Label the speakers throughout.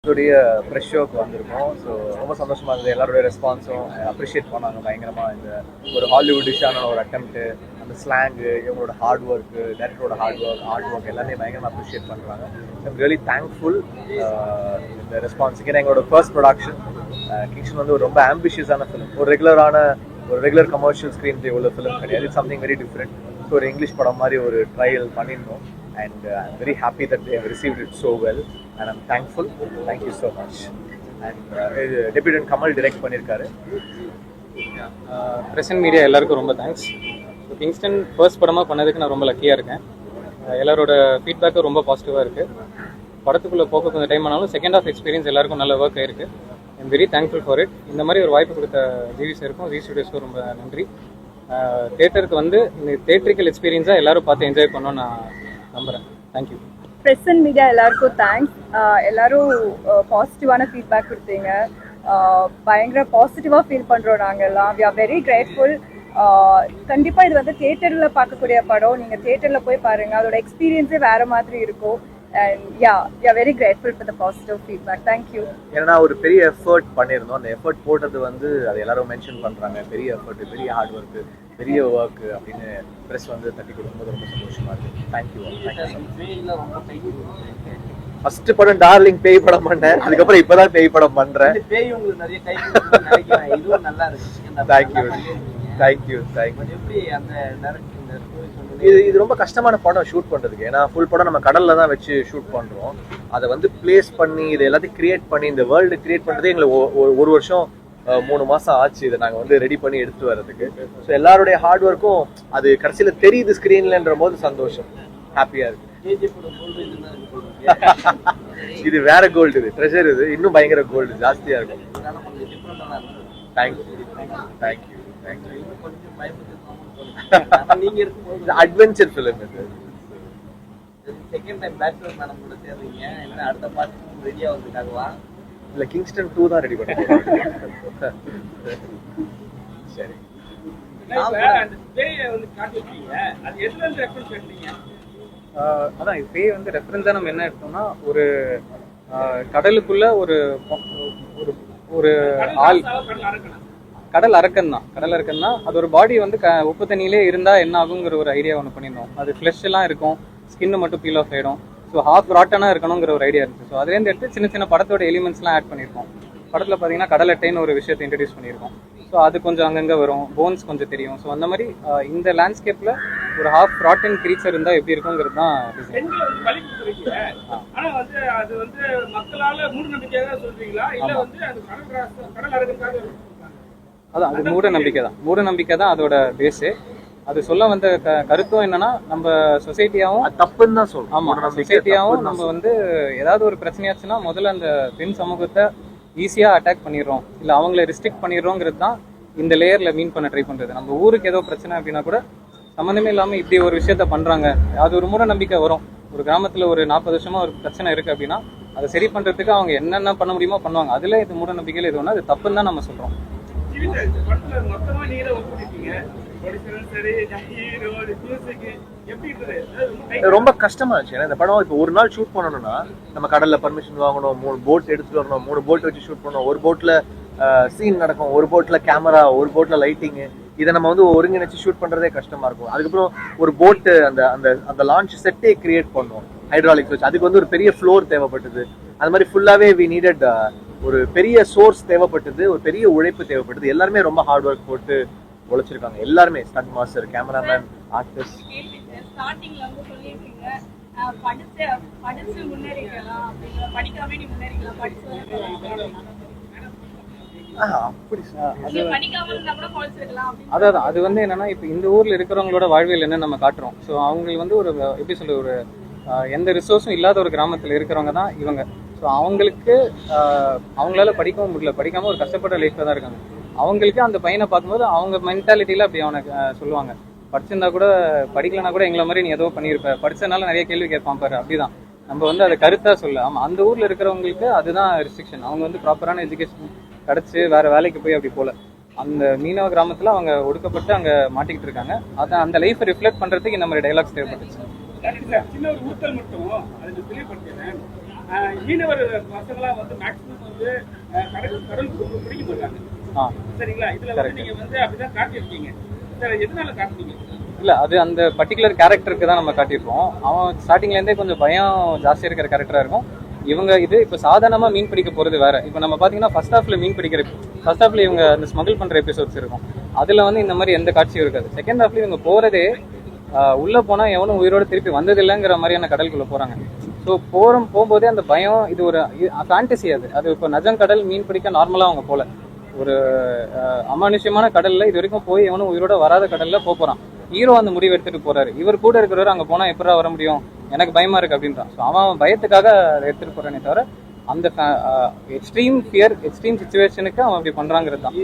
Speaker 1: Fresh ஷோக்கு வந்திருக்கோம். So ரொம்ப சந்தோஷமாக இருந்தது. எல்லாருடைய ரெஸ்பான்ஸும் அப்ரிஷியேட் பண்ணாங்க பயங்கரமாக. இந்த ஒரு ஹாலிவுட்டிஷான ஒரு அட்டெம்ப்ட்டு, அந்த ஸ்லாங்கு, இவங்களோட ஹார்ட் ஒர்க்கு, டேரக்டரோட ஆர்ட் ஒர்க் எல்லாமே பயங்கரமாக அப்ரிஷியேட் பண்ணுறாங்க. ஐம் ரியலி தேங்க்ஃபுல் இந்த ரெஸ்பான்ஸுக்கு. ஏன்னா எங்களோட ஃபர்ஸ்ட் ப்ரொடக்ஷன் கிங்ஸ்டன் வந்து ஒரு ரொம்ப ஆம்பிஷியஸான ஃபிலிம். ஒரு ரெகுலர் கமர்ஷியல் ஸ்க்ரீன் பிளே உள்ள ஃபிலிம் கிடையாது. It's something very different. So ஒரு இங்கிலீஷ் படம் மாதிரி ஒரு ட்ரையல் பண்ணியிருந்தோம். And I'm very happy that they have received it so well, and I'm thankful. Thank you so much. And Deputy Kamal direct பண்ணிருக்காரு.
Speaker 2: Present media எல்லாருக்கும் ரொம்ப thanks. So Kingston first படமாக பண்ணதுக்கு நான் ரொம்ப லக்கியாக இருக்கேன். எல்லாரோட ஃபீட்பேக்கும் ரொம்ப பாசிட்டிவாக இருக்குது. படத்துக்குள்ளே போக கொஞ்சம் டைம் ஆனாலும் செகண்ட் ஆஃப் எக்ஸ்பீரியன்ஸ் எல்லாருக்கும் நல்ல ஒர்க் ஆயிருக்கு. I'm very thankful for it. இந்த மாதிரி ஒரு வாய்ப்பு கொடுத்த ஜிவி சாருக்கும் ஜி ஸ்டுடியோஸ்க்கும் ரொம்ப நன்றி. தேட்டருக்கு வந்து இந்த தேட்ரிக்கல் எக்ஸ்பீரியன்ஸாக எல்லாரும் பார்த்து என்ஜாய் பண்ணோன்னு நான் நம்புறேன். தேங்க்யூ.
Speaker 3: ப்ரெஸ் அண்ட் மீடியா எல்லாருக்கும் தேங்க்ஸ். எல்லாரும் பாசிட்டிவான ஃபீட்பேக் கொடுத்தீங்க. பயங்கர பாசிட்டிவாக ஃபீல் பண்ணுறோம் நாங்கள் எல்லாம். We are very grateful. கண்டிப்பாக இது வந்து தியேட்டரில் பார்க்கக்கூடிய படம். நீங்கள் தியேட்டரில் போய் பாருங்கள், அதோட எக்ஸ்பீரியன்ஸே வேறு மாதிரி இருக்கும். And yeah, we are very grateful for the positive feedback. Thank you.
Speaker 1: ஏன்னா ஒரு பெரிய எஃபர்ட் பண்ணியிருந்தோம். அந்த எஃபர்ட் போட்டது வந்து அது எல்லாரும் மென்ஷன் பண்ணுறாங்க. பெரிய எஃபர்ட், பெரிய ஹார்ட் ஒர்க்கு, பெரிய ஒர்க் அப்படின்னு ப்ரெஸ் வந்து தட்டி கொடுக்கும்போது ரொம்ப சந்தோஷமா இருக்கு. தேங்க்யூ. ஃபர்ஸ்ட் படம் டார்லிங் பேய் படம் பண்ணேன். அதுக்கப்புறம் இப்பதான் பேய் படம் பண்றேன். தேங்க்யூ. இது ரொம்ப கஷ்டமான படம் ஷூட் பண்றதுக்கு. ஏன்னா ஃபுல் படம் நம்ம கடல்ல தான் வச்சு ஷூட் பண்றோம். அதை வந்து பிளேஸ் பண்ணி இது எல்லாத்தையும் கிரியேட் பண்ணி இந்த வேர்ல்டு கிரியேட் பண்றதே எங்களுக்கு ஒரு வருஷம் 3 மாசம் ஆச்சு. இதை நாங்கள் வந்து ரெடி பண்ணி எடுத்து வர்றதுக்கு. ஸோ எல்லாருடைய ஹார்ட் ஒர்க்கும் அது கடைசியில தெரியுது ஸ்கிரீன்லன்ற போது சந்தோஷம், ஹாப்பியா இருக்கு. இது வேற கோல்டு, இது ட்ரெஷர். இது இன்னும் பயங்கர கோல்டு ஜாஸ்தியா இருக்கும். அட்வென்ச்சர் ஃபிலிம் இது.
Speaker 4: செகண்ட் டைம் பேச்சுலர் மேடம் கூட சேர்றீங்க. என்ன அடுத்த பார்ட் ரெடியா வந்துட்டாங்களா?
Speaker 1: இல்ல கிங்ஸ்டன் 2 தான் ரெடி பண்ணி. சரி.
Speaker 4: அந்த பேயை வந்து காட்டி வச்சீங்க. அது எதுல இருந்து ரெஃபரன்ஸ் எடுத்தீங்க?
Speaker 2: அதான் இது பேய் வந்து ரெஃபரன்ஸாக நம்ம என்ன எடுத்தோம்னா, ஒரு கடலுக்குள்ள ஒரு ஒரு ஆள், கடல் அரக்கன் தான். அது ஒரு பாடி வந்து உப்பு தண்ணியிலே இருந்தால் என்ன ஆகுங்கிற ஒரு ஐடியா ஒன்று பண்ணியிருந்தோம். அது ஃப்ளஷ் எல்லாம் இருக்கும், ஸ்கின்னு மட்டும் பீல் ஆஃப் ஆகிடும். ஸோ ஹாஃப் ராட்டனாக இருக்கணுங்கிற ஒரு ஐடியா இருந்துச்சு. ஸோ அதுலேருந்து எடுத்து சின்ன சின்ன படத்தோட எலிமெண்ட்ஸ்லாம் ஆட் பண்ணியிருக்கோம். படத்தில் பார்த்தீங்கன்னா கடல் அட்டைன்னு ஒரு விஷயத்தை இன்ட்ரடியூஸ் பண்ணியிருக்கோம். ஸோ அது கொஞ்சம் அங்கங்கே வரும், போன்ஸ் கொஞ்சம் தெரியும். ஸோ அந்த மாதிரி இந்த லேண்ட்ஸ்கேப்பில் ஒரு ஹாஃப் ராட்டன் கிரீச்சர் இருந்தால் எப்படி இருக்குங்கிறது தான். அதான் அது மூட நம்பிக்கை தான் அதோட பேஸு. அது சொல்ல வந்த கருத்தும் என்னன்னா, நம்ம சொசைட்டியாவும்
Speaker 1: தப்புன்னு தான் சொல்றோம்.
Speaker 2: ஆமா, சொசைட்டியாவும் நம்ம வந்து ஏதாவது ஒரு பிரச்சனையாச்சுன்னா முதல்ல அந்த பெண் சமூகத்தை ஈஸியா அட்டாக் பண்ணிடுறோம், இல்ல அவங்கள ரிஸ்ட்ரிக்ட் பண்ணிடுறோங்கிறது தான் இந்த லேயர்ல மீன் பண்ண ட்ரை பண்றது. நம்ம ஊருக்கு ஏதோ பிரச்சனை அப்படின்னா கூட சம்மந்தமே இல்லாம இப்படி ஒரு விஷயத்த பண்றாங்க. அது ஒரு மூட நம்பிக்கை வரும். ஒரு கிராமத்துல ஒரு 40 வருஷமா ஒரு பிரச்சனை இருக்கு அப்படின்னா அதை சரி பண்றதுக்கு அவங்க என்னென்ன பண்ண முடியுமோ பண்ணுவாங்க. அதுல இது மூட நம்பிக்கையில இது ஒண்ணு, அது தப்புன்னு தான் நம்ம சொல்றோம்.
Speaker 1: ரொம்ப கஷ்டமா இருந்துச்சு. ஏன்னா இந்த படம் இப்போ ஒரு நாள் ஷூட் பண்ணணும்னா நம்ம கடல்ல பர்மிஷன் வாங்கணும், 3 போட் எடுத்துட்டு வரணும், 3 போட் வச்சு ஷூட் பண்ணணும். ஒரு போட்ல சீன் நடக்கும், ஒரு போட்ல கேமரா, ஒரு போட்ல லைட்டிங். இதை நம்ம வந்து ஒருங்கிணைச்சு ஷூட் பண்றதே கஷ்டமா இருக்கும். அதுக்கப்புறம் ஒரு போட்டு அந்த லான்ச் செட்டே கிரியேட் பண்ணோம் ஹைட்ராலிக்ஸ் வச்சு. அதுக்கு வந்து ஒரு பெரிய ஃப்ளோர் தேவைப்பட்டது. அது மாதிரி ஃபுல்லாவே வி நீடட் ஒரு பெரிய சோர்ஸ் தேவைப்பட்டது, ஒரு பெரிய உழைப்பு தேவைப்பட்டது. எல்லாருமே ரொம்ப ஹார்ட் ஒர்க் போட்டு உழைச்சிருக்காங்க. எல்லாருமே ஸ்டண்ட் மாஸ்டர், கேமராமேன், ஆர்டிஸ்ட்.
Speaker 2: அதான் அது வந்து என்னன்னா, இப்போ இந்த ஊர்ல இருக்கிறவங்களோட வாழ்வியல் என்ன நம்ம காட்டுறோம். ஸோ அவங்க வந்து ஒரு எப்படி சொல்ற, ஒரு எந்த ரிசோர்ஸும் இல்லாத ஒரு கிராமத்தில் இருக்கிறவங்க தான் இவங்க. ஸோ அவங்களுக்கு அவங்களால படிக்கவும் முடியல, படிக்காம ஒரு கஷ்டப்பட்ட லைஃப்ல தான் இருக்காங்க. அவங்களுக்கு அந்த பையனை பார்க்கும்போது அவங்க மென்டாலிட்டியில அப்படி அவனை சொல்லுவாங்க, படிச்சிருந்தா கூட படிக்கலனா கூட எங்களை மாதிரி நீ ஏதோ பண்ணியிருப்ப, படிச்சதுனால நிறைய கேள்வி கேட்பான் பாரு. அப்படிதான் நம்ம வந்து அதை கருத்தா சொல்ல. ஆமா, அந்த ஊர்ல இருக்கிறவங்களுக்கு அதுதான் ரெஸ்ட்ரிக்ஷன். அவங்க வந்து ப்ராப்பரான எஜுகேஷன் கிடைச்சு வேற வேலைக்கு போய் அப்படி போல. அந்த மீனவ கிராமத்துல அவங்க ஒடுக்கப்பட்டு அங்க மாட்டிக்கிட்டு இருக்காங்க. அதான் அந்த லைஃப் ரிஃப்ளெக்ட் பண்றதுக்கு இந்த மாதிரி டைலாக்ஸ் தேவைப்பட்டுச்சு.
Speaker 4: சின்ன ஒரு ஊத்தல் மட்டும் அதுக்கு தெளிவுபடுத்தினேன்.
Speaker 5: மீனவர் பசங்களா வந்து மேக்ஸிமம் வந்து கடலுக்கு ரொம்ப பிடிக்க மாட்டாங்க சரிங்களா. இதுல வந்து நீங்க வந்து அப்படிதான் காட்டியிருக்கீங்க சார், எதனால காட்டுனீங்க?
Speaker 2: இல்லை, அது அந்த பர்டிகுலர் கேரக்டருக்கு தான் நம்ம காட்டியிருப்போம். அவன் ஸ்டார்டிங்லேருந்தே கொஞ்சம் பயம் ஜாஸ்தியாக இருக்கிற கேரக்டராக இருக்கும். இவங்க இது இப்போ சாதாரணமாக மீன் பிடிக்க போகிறது வேற. இப்போ நம்ம பார்த்தீங்கன்னா ஃபர்ஸ்ட் ஹாஃப்ல மீன் பிடிக்கிற ஃபர்ஸ்ட் ஹாஃப்ல இவங்க அந்த ஸ்மகிள் பண்ணுற எபிசோட்ஸ் இருக்கும். அதில் வந்து இந்த மாதிரி எந்த காட்சியும் இருக்காது. செகண்ட் ஹாஃப்ல இவங்க போகிறதே உள்ளே போனால் எவனும் உயிரோடு திருப்பி வந்ததில்லைங்கிற மாதிரியான கடலுக்குள்ளே போகிறாங்க. ஸோ போகும்போதே அந்த பயம், இது ஒரு ஃபேண்டசி. அது இப்போ நஜம் கடல் மீன் பிடிக்க நார்மலாக அவங்க போகல, ஒரு அமானுஷ்யமான கடலில் இது வரைக்கும் போய் எவனும் உயிரோட வராத கடலில் போகிறான். ஹீரோ அந்த முடிவு எடுத்துட்டு போறாரு. இவர் கூட இருக்கிறவர் அங்கே போனால் எப்படா வர முடியும், எனக்கு பயமா இருக்கு அப்படின்றான். ஸோ அவன் பயத்துக்காக அதை எடுத்துட்டு போறானே தவிர அந்த எக்ஸ்ட்ரீம் ஃபியர், எக்ஸ்ட்ரீம் சுச்சுவேஷனுக்கு அவன் அப்படி பண்றாங்கிறது தான்.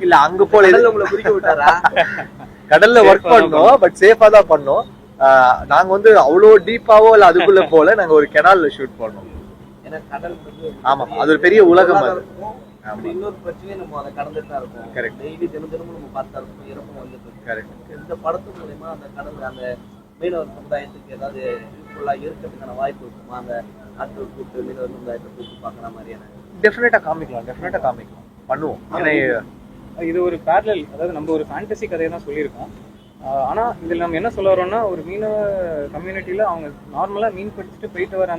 Speaker 1: இல்ல அங்க போல கடல்ல ஒர்க் பண்ணோம், பட் சேஃபா தான் பண்ணோம். நாங்க வந்து அவ்வளோ டீப்பாவோ இல்ல அதுக்குள்ள போல, நாங்க ஒரு கெனால்ல ஷூட் பண்ணோம். ஆமா, அது ஒரு பெரிய உலகம். அது
Speaker 4: இன்னொரு பிரச்சனையை நம்ம அதை கடந்துட்டு தான் இருக்கோம்.
Speaker 1: கரெக்ட்.
Speaker 4: டெய்லி தினமும் நம்ம பார்த்தா இருக்கும், இறப்பும் வந்துட்டு இருக்கு.
Speaker 1: கரெக்ட்.
Speaker 4: இந்த படத்து மூலமா அந்த கடல் அந்த மீனவர் சமுதாயத்துக்கு ஏதாவது யூஸ்ஃபுல்லா இருக்கிறதுக்கான வாய்ப்பு இருக்குமா? அந்த ஆட்கள் கூப்பிட்டு மீனவர் சமுதாயத்தை கூப்பிட்டு பார்க்குற மாதிரியான
Speaker 1: டெஃபினட்டா காமிக்கலாம், பண்ணுவோம்.
Speaker 2: இது ஒரு பேரலல், அதாவது நம்ம ஒரு ஃபேண்டசி கதையை தான் சொல்லியிருக்கோம். ஆனால் இதில் நம்ம என்ன சொல்ல வரோம்னா, ஒரு மீனவ கம்யூனிட்டியில் அவங்க நார்மலாக மீன் பிடிச்சிட்டு போயிட்டு வர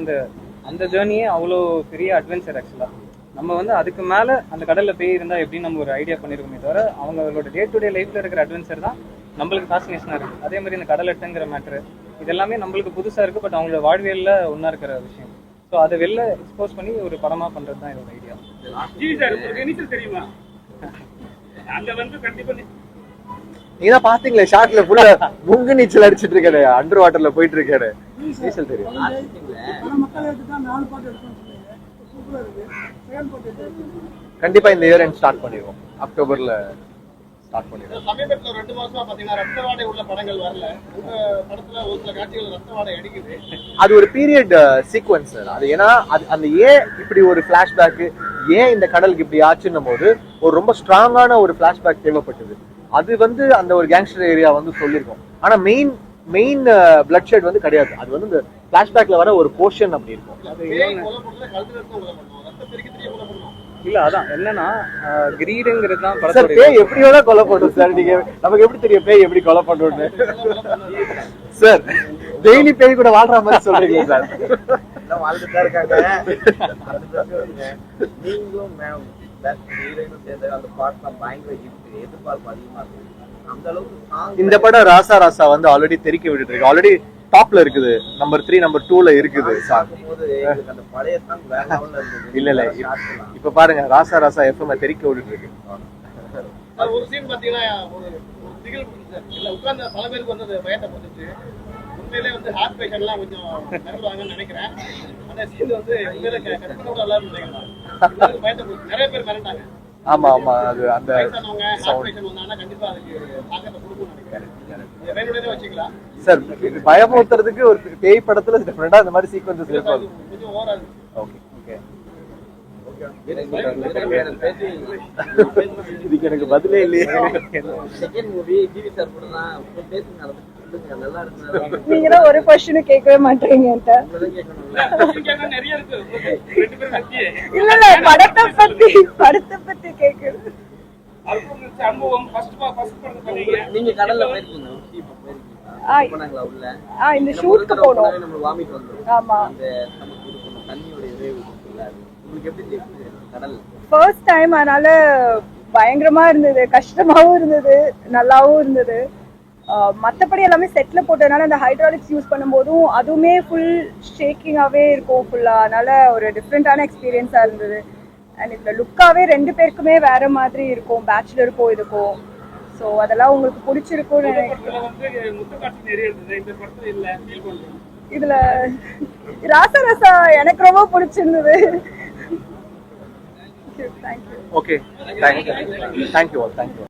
Speaker 2: அந்த ஜேர்னியே அவ்வளோ பெரிய அட்வென்ச்சர். ஆக்சுவலாக நம்ம வந்து அதுக்கு மேலே அந்த கடலில் போய் இருந்தால் எப்படின்னு நம்ம ஒரு ஐடியா பண்ணியிருக்கோமே தவிர, அவங்களோட டே டு டே லைஃப்பில் இருக்கிற அட்வென்ச்சர் தான் நம்மளுக்கு ஃபேசினேஷனாக இருக்குது. அதே மாதிரி இந்த கடலட்டுங்கிற மேட்ரு இதெல்லாமே நம்மளுக்கு புதுசாக இருக்குது, பட் அவங்களோட வாழ்வியலில் ஒன்றா இருக்கிற விஷயம். ஸோ அதை வெளில எக்ஸ்போஸ் பண்ணி ஒரு படமாக பண்ணுறது தான் என்னோட ஐடியா.
Speaker 5: நீச்சல் தெரியுமா? அங்க வந்து கண்டிப்பா
Speaker 1: நீங்க தான் பாத்தீங்களே ஷார்ட்ல ஃபுல்லா முங்கு நீச்சல் அடிச்சிட்டு இருக்காரு, அண்டர் வாட்டர்ல போயிட்டு இருக்காரு. நீச்சல் தெரியும். கண்டிப்பா இந்த இயர் எண்ட் ஸ்டார்ட் பண்ணிடுவோம், அக்டோபர்ல ஸ்டார்ட் பண்ணிடுவோம்.
Speaker 5: சமீபத்துல 2 மாசமா பாத்தீங்கன்னா ரத்த வாடை உள்ள படங்கள் வரல. உங்க படத்துல ஒரு சில காட்சிகள் ரத்த வாடை அடிக்குது.
Speaker 1: அது ஒரு பீரியட் சீக்வன்ஸ். அது ஏன்னா அந்த ஏன் இப்படி ஒரு பிளாஷ்பேக், ஏன் இந்த கடலுக்கு இப்படி ஆச்சுன்னும் போது ஒரு ரொம்ப ஸ்ட்ராங்கான ஒரு பிளாஷ்பேக் தேவைப்பட்டது. அது வந்து அந்த ஒரு கேங்ஸ்டர் ஏரியா வந்து சொல்லியிருக்கோம். ஆனா மெயின் பிளட் ஷெட் வந்து கிடையாது. அது வந்து இந்த பிளாஷ்பேக்ல வர ஒரு போர்ஷன் அப்படி இருக்கும்.
Speaker 2: இல்ல அதான் என்னன்னா கிரீடுங்கிறது தான்
Speaker 1: சார். பேய் எப்படி வேணா கொலை பண்ணும் சார். நீங்க நமக்கு எப்படி தெரியும் பேய் எப்படி கொலை பண்ணுன்னு? சார் டெய்லி பேய் கூட வாழ்ற மாதிரி சொல்றீங்க சார்.
Speaker 4: வாழ்ந்துட்டா இருக்காங்க. நீங்களும் அந்த பாட்லாம் பயங்கர எதிர்பார்ப்பு அதிகமா இருக்கு. அந்த அளவுக்கு இந்த
Speaker 1: படம் ராசா ராசா வந்து ஆல்ரெடி தெரிக்க விட்டுட்டு இருக்கு. ஆல்ரெடி டாப்ல இருக்குது, நம்பர் 3 நம்பர் 2ல இருக்குது.
Speaker 4: அந்த பழைய சாங் வேற லெவல்ல இருந்தது.
Speaker 1: இல்ல இப்ப பாருங்க ராசா ராசா எஃப்எம் தெரிக்க விட்டுட்டு இருக்கு.
Speaker 5: ஒரு சீன் பாத்தீங்கன்னா ஒரு நிகழ்வு சார், இல்ல உட்கார்ந்த பல பேருக்கு வந்து பயத்தை போட்டுச்சு. உண்மையிலே வந்து ஹார்ட் பேஷண்ட்லாம் கொஞ்சம் மிரண்டுவாங்கன்னு நினைக்கிறேன். அந்த சீன் வந்து உண்மையிலே கற்பனை கூட எல்லாரும் நினைக்கிறேன். பயத்தை போட்டு நிறைய பேர் மிரண்டாங்க.
Speaker 1: ஆமா அது அந்த சார் பயமுறுத்துறதுக்கு ஒரு பேய் படத்துல டிஃபரெண்டா இந்த மாதிரி சீக்வென்சஸ் இருக்கும். ஓகே இதுக்கு எனக்கு பதிலே இல்லையே.
Speaker 3: நீங்க தான் ஒரு क्वेश्चन கேட்கவே மாட்டீங்க என்கிட்ட. இல்ல படத்தை பத்தி கேக்குறது.
Speaker 4: நீங்க கடல்ல போயிருக்கீங்க?
Speaker 3: இந்த ஷூட்க்கு போனோம். ஆமா.
Speaker 4: தண்ணியோட உங்களுக்கு எப்படி தெரியுது கடல்?
Speaker 3: ஃபர்ஸ்ட் டைம், அதனால பயங்கரமா இருந்தது, கஷ்டமாவும் இருந்தது, நல்லாவும் இருந்தது. மற்றபடி எல்லாமே செட்ல போட்டதுனால அந்த ஹைட்ராலிக்ஸ் யூஸ் பண்ணும்போதும் அதுவுமே ஃபுல் ஷேக்கிங்காகவே இருக்கும் ஃபுல்லா. அதனால ஒரு டிஃப்ரெண்டான எக்ஸ்பீரியன்ஸா இருந்தது. அண்ட் இதில் லுக்காவே 2 பேருக்குமே வேற மாதிரி இருக்கும், பேச்சுலருக்கும் இதுக்கும். ஸோ அதெல்லாம் உங்களுக்கு பிடிச்சிருக்கும்னு நினைக்கிறேன். இதுல ராசா ராசா எனக்கு ரொம்ப பிடிச்சிருந்தது.
Speaker 1: Okay, thank you.